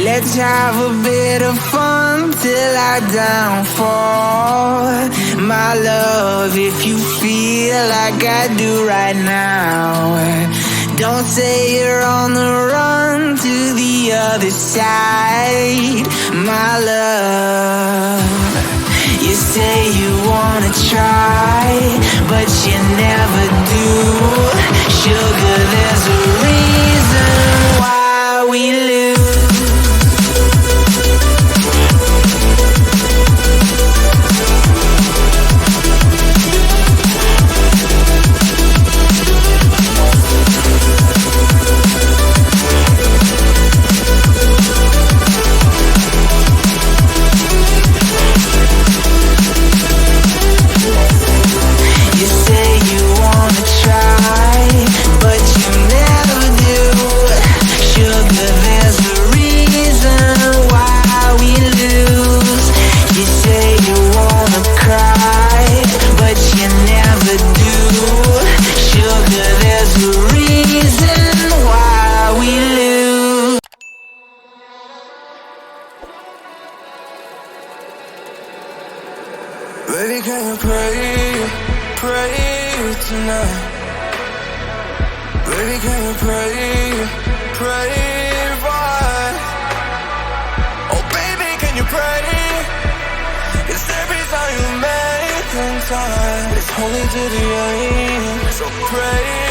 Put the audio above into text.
Let's have a bit of fun till I downfall. My love, if you feel like I do right now, don't say you're on the run to the other side. My love, you say you wanna try, but you never do. Sugar, there's a reason why we lose. Baby, can you pray tonight? Baby, can you pray right? Oh baby, can you pray? It's every time you make in time. It's holy to the end, so pray.